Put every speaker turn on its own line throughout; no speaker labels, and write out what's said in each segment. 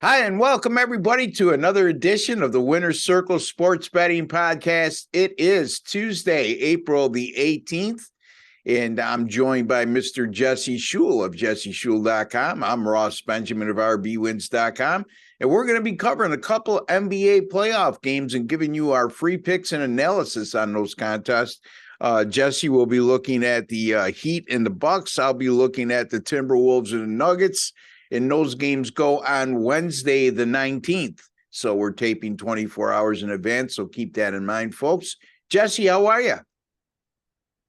Hi, and welcome everybody to another edition of the Winner's Circle Sports Betting Podcast. It is Tuesday, April the 18th, and I'm joined by Mr. Jesse Shule of jesseshule.com. I'm Ross Benjamin of rbwins.com, and we're going to be covering a couple NBA playoff games and giving you our free picks and analysis on those contests. Jesse will be looking at the Heat and the Bucks. I'll be looking at the Timberwolves and the Nuggets. And those games go on Wednesday, the 19th. So we're taping 24 hours in advance. So keep that in mind, folks. Jesse, how are you?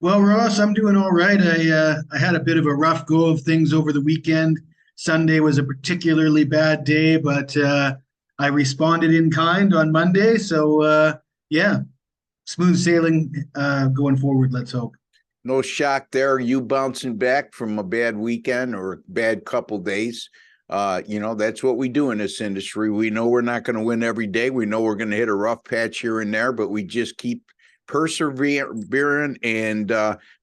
Well, Ross, I'm doing all right. I had a bit of a rough go of things over the weekend. Sunday was a particularly bad day, but I responded in kind on Monday. So, yeah, smooth sailing going forward, let's hope.
No shock there. You bouncing back from a bad weekend or a bad couple days. That's what we do in this industry. We know we're not going to win every day. We know we're going to hit a rough patch here and there, but we just keep persevering and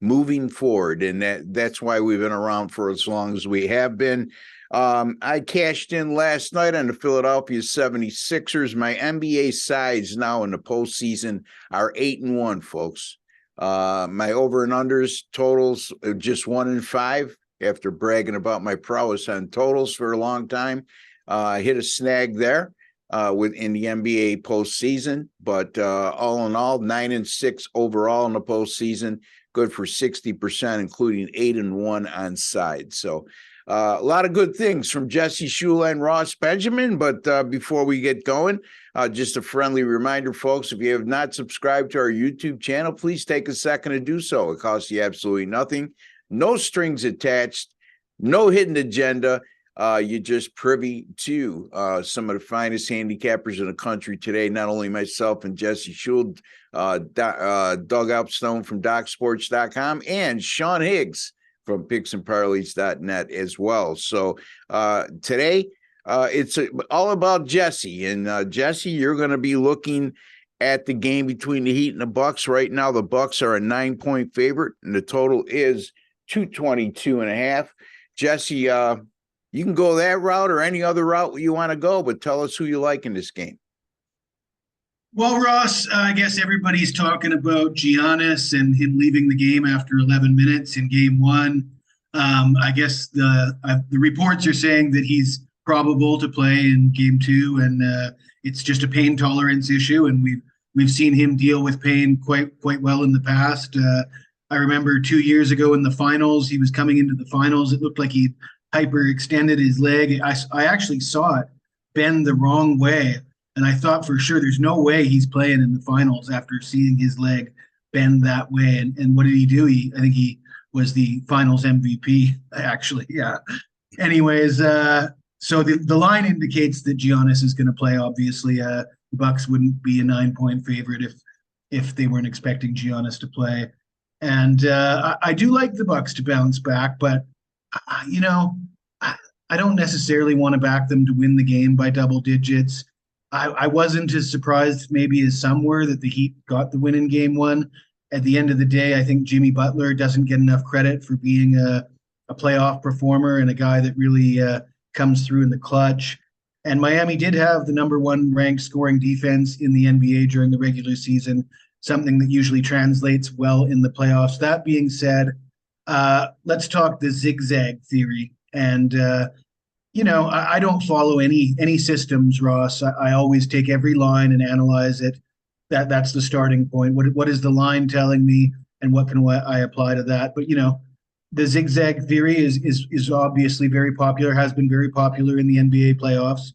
moving forward. And that's why we've been around for as long as we have been. I cashed in last night on the Philadelphia 76ers. My NBA sides now in the postseason are 8-1, folks. My over and unders totals just 1-5 after bragging about my prowess on totals for a long time. I hit a snag there in the NBA postseason, but all in all, 9-6 overall in the postseason, good for 60%, including 8-1 on side. So a lot of good things from Jesse Shule and Ross Benjamin. But before we get going, just a friendly reminder, folks, if you have not subscribed to our YouTube channel, please take a second to do so. It costs you absolutely nothing. No strings attached, no hidden agenda. You're just privy to some of the finest handicappers in the country today. Not only myself and Jesse Shule, Doug Upstone from DocSports.com, and Sean Higgs from picksandparleys.net as well. So today it's all about Jesse. And Jesse, you're going to be looking at the game between the Heat and the Bucks. Right now, the Bucks are a 9-point favorite, and the total is 222.5. Jesse, you can go that route or any other route you want to go, but tell us who you like in this game.
Well, Ross, I guess everybody's talking about Giannis and him leaving the game after 11 minutes in game one. I guess the reports are saying that he's probable to play in game two, and it's just a pain tolerance issue, and we've seen him deal with pain quite well in the past. I remember 2 years ago in the finals, he was coming into the finals. It looked like he hyperextended his leg. I actually saw it bend the wrong way. And I thought for sure there's no way he's playing in the finals after seeing his leg bend that way. And what did he do? I think he was the finals MVP, actually. Yeah. Anyways, so the line indicates that Giannis is going to play. Obviously, the Bucks wouldn't be a 9-point favorite if they weren't expecting Giannis to play. And I do like the Bucks to bounce back, but I don't necessarily want to back them to win the game by double digits. I wasn't as surprised maybe as some were that the Heat got the win in game one. At the end of the day, I think Jimmy Butler doesn't get enough credit for being a playoff performer and a guy that really comes through in the clutch. And Miami did have the number one ranked scoring defense in the NBA during the regular season, something that usually translates well in the playoffs. That being said, let's talk the zigzag theory. And I don't follow any systems, Ross. I always take every line and analyze it. That's the starting point. What is the line telling me, and what can I apply to that? But the zigzag theory is obviously very popular, has been very popular in the NBA playoffs,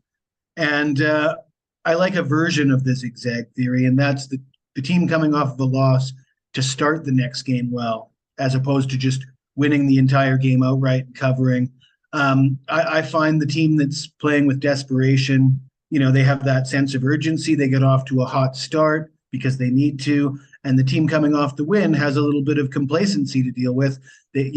and I like a version of the zigzag theory, and that's the team coming off of a loss to start the next game well, as opposed to just winning the entire game outright and covering. I find the team that's playing with desperation, they have that sense of urgency. They get off to a hot start because they need to. And the team coming off the win has a little bit of complacency to deal with. They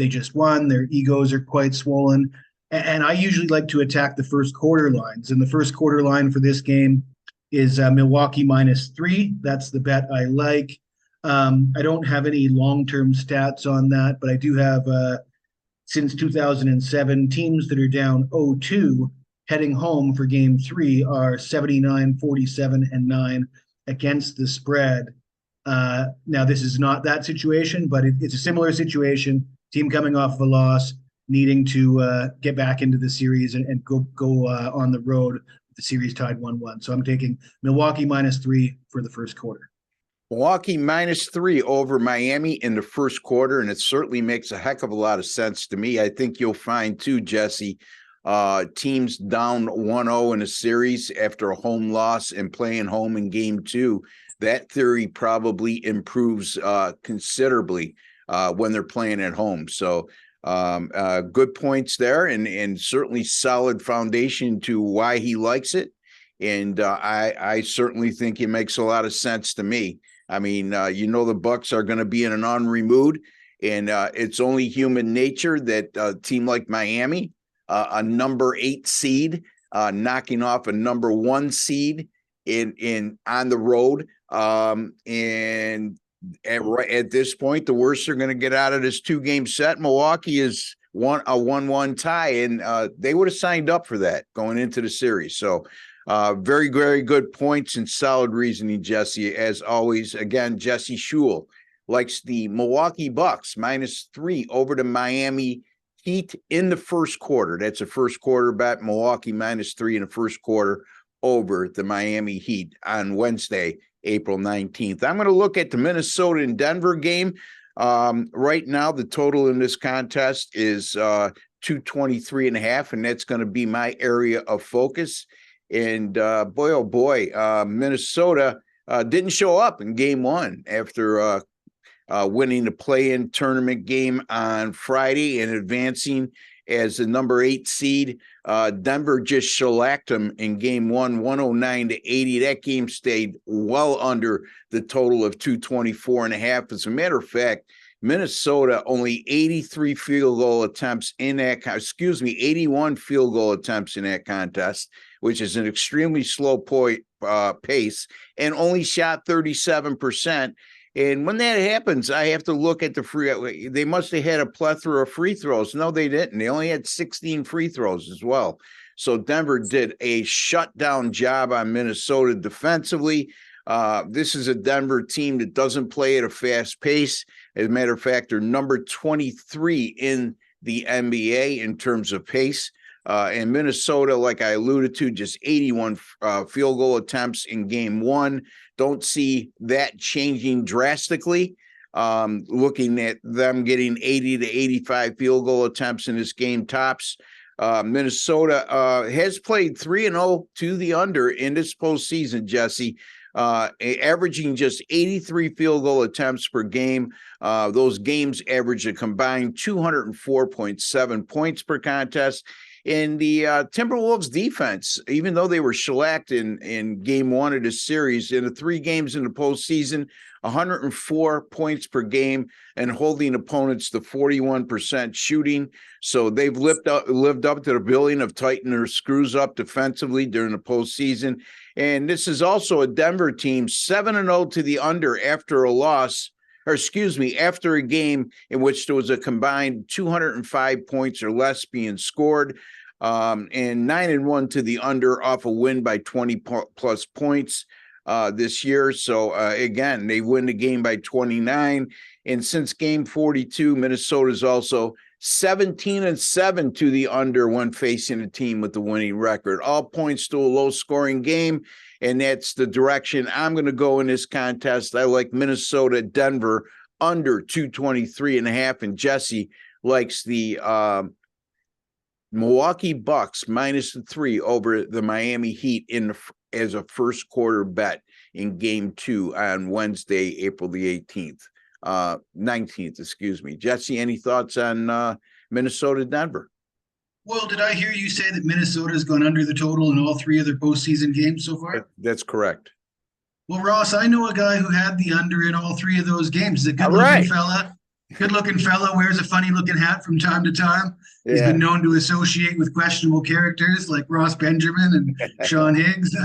just won. Their egos are quite swollen. And I usually like to attack the first quarter lines. And the first quarter line for this game is Milwaukee -3. That's the bet I like. I don't have any long-term stats on that, but I do have since 2007, teams that are down 0-2 heading home for game 3 are 79, 47, and 9 against the spread. Now, this is not that situation, but it's a similar situation. Team coming off of a loss, needing to get back into the series and go on the road. The series tied 1-1. So I'm taking Milwaukee -3 for the first quarter.
Milwaukee -3 over Miami in the first quarter, and it certainly makes a heck of a lot of sense to me. I think you'll find too, Jesse, teams down 1-0 in a series after a home loss and playing home in game 2. That theory probably improves considerably when they're playing at home. So good points there, and certainly solid foundation to why he likes it. And I certainly think it makes a lot of sense to me. I mean, the Bucks are going to be in an ornery mood, and it's only human nature that a team like Miami, a number 8 seed, knocking off a number 1 seed in on the road, and at this point, the worst they're going to get out of this 2-game set. Milwaukee is a 1-1 tie, and they would have signed up for that going into the series. So. Very, very good points and solid reasoning, Jesse. As always, again, Jesse Schul likes the Milwaukee Bucks -3 over the Miami Heat in the first quarter. That's a first quarter bet. Milwaukee -3 in the first quarter over the Miami Heat on Wednesday, April 19th. I'm going to look at the Minnesota and Denver game. Right now, the total in this contest is 223.5, and that's going to be my area of focus. And boy, oh boy, Minnesota didn't show up in game 1 after winning the play-in tournament game on Friday and advancing as the number 8 seed. Denver just shellacked them in game 1, 109-80. That game stayed well under the total of 224.5. As a matter of fact, Minnesota only 81 field goal attempts in that contest, which is an extremely slow pace, and only shot 37%. And when that happens, I have to look at they must have had a plethora of free throws. No, they didn't. They only had 16 free throws as well. So Denver did a shutdown job on Minnesota defensively. This is a Denver team that doesn't play at a fast pace. As a matter of fact, they're number 23 in the NBA in terms of pace. And Minnesota, like I alluded to, just 81 field goal attempts in game 1. Don't see that changing drastically. Looking at them getting 80 to 85 field goal attempts in this game tops. Minnesota has played 3-0 to the under in this postseason, Jesse. Averaging just 83 field goal attempts per game. Those games average a combined 204.7 points per contest. In the Timberwolves defense, even though they were shellacked in game 1 of the series, in the 3 games in the postseason, 104 points per game and holding opponents to 41% shooting. So they've lived up to the billing of tightening their screws up defensively during the postseason. And this is also a Denver team 7-0 to the under after a loss, after a game in which there was a combined 205 points or less being scored, and 9-1 to the under off a win by 20 plus points this year. So again, they win the game by 29. And since game 42, Minnesota's also 17-7 to the under when facing a team with the winning record. All points to a low-scoring game, and that's the direction I'm going to go in this contest. I like Minnesota, Denver under 223.5, and Jesse likes the Milwaukee Bucks -3 over the Miami Heat as a first quarter bet in game 2 on Wednesday, April the 19th, excuse me. Jesse, any thoughts on Minnesota, Denver?
Well, did I hear you say that Minnesota's gone under the total in all 3 of their postseason games so far?
That's correct.
Well, Ross, I know a guy who had the under in all 3 of those games. He's a good-looking fella. Good-looking fella, wears a funny-looking hat from time to time. Yeah. He's been known to associate with questionable characters like Ross Benjamin and Sean Higgs.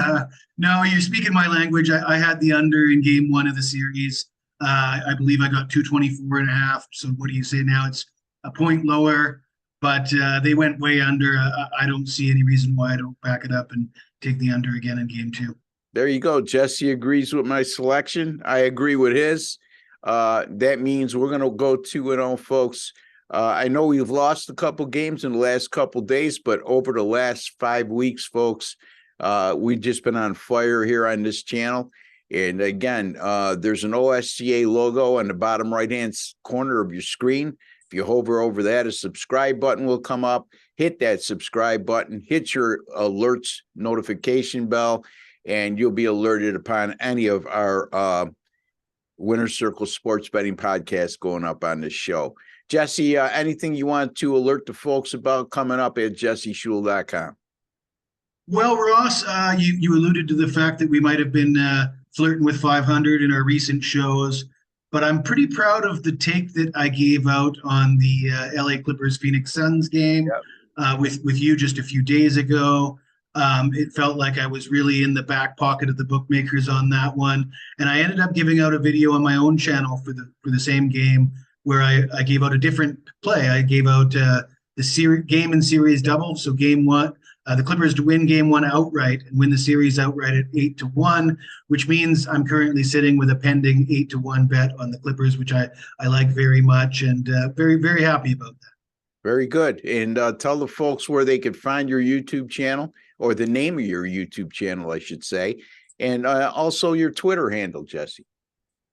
No, you're speaking my language. I had the under in game 1 of the series. I believe I got 224.5. So what do you say now? It's a point lower. but they went way under. I don't see any reason why I don't back it up and take the under again in game 2.
There you go. Jesse agrees with my selection. I agree with his. That means we're going to go 2-0, folks. I know we've lost a couple games in the last couple days, but over the last 5 weeks, folks, we've just been on fire here on this channel. And again, there's an OSCA logo on the bottom right-hand corner of your screen. If you hover over that, a subscribe button will come up. Hit that subscribe button. Hit your alerts notification bell, and you'll be alerted upon any of our Winner's Circle sports betting podcasts going up on this show. Jesse, anything you want to alert the folks about coming up at jesseshul.com?
Well, Ross, you alluded to the fact that we might have been flirting with 500 in our recent shows, but I'm pretty proud of the take that I gave out on the LA Clippers Phoenix Suns game. Yep. With you just a few days ago. It felt like I was really in the back pocket of the bookmakers on that one, and I ended up giving out a video on my own channel for the same game where I gave out a different play. I gave out the game and series double. So game 1, the Clippers to win game 1 outright and win the series outright at 8-1, which means I'm currently sitting with a pending 8-1 bet on the Clippers, which I like very much, and very, very happy about that.
Very good. And tell the folks where they could find your YouTube channel, or the name of your YouTube channel, I should say, and also your Twitter handle, Jesse.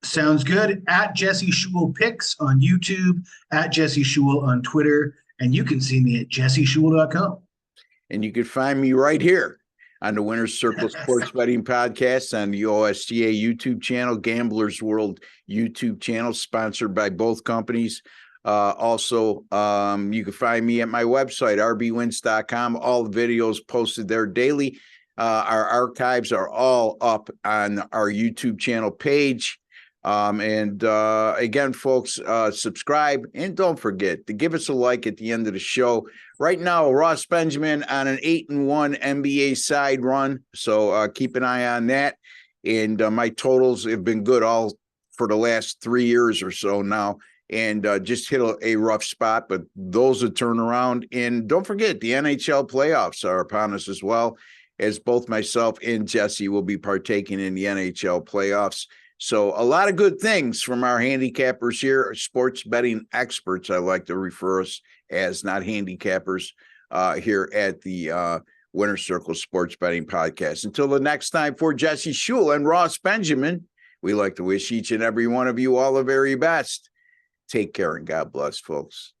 Sounds good. At Jesse Shul Picks on YouTube, at Jesse Shul on Twitter, and you can see me at jesseshul.com.
And you can find me right here on the Winner's Circle Sports Betting Podcast on the OSTA YouTube channel, Gamblers World YouTube channel, sponsored by both companies. Also, you can find me at my website, rbwins.com. All the videos posted there daily. Our archives are all up on our YouTube channel page. Again, folks, subscribe, and don't forget to give us a like at the end of the show. Right now, Ross Benjamin on an 8-1 NBA side run, so keep an eye on that. And my totals have been good all for the last 3 years or so now, and just hit a rough spot, but those will turn around. And don't forget, the NHL playoffs are upon us as well, as both myself and Jesse will be partaking in the NHL playoffs. So a lot of good things from our handicappers here, sports betting experts, I like to refer us as, not handicappers, here at the Winner's Circle Sports Betting Podcast. Until the next time, for Jesse Shul and Ross Benjamin, we like to wish each and every one of you all the very best. Take care and God bless, folks.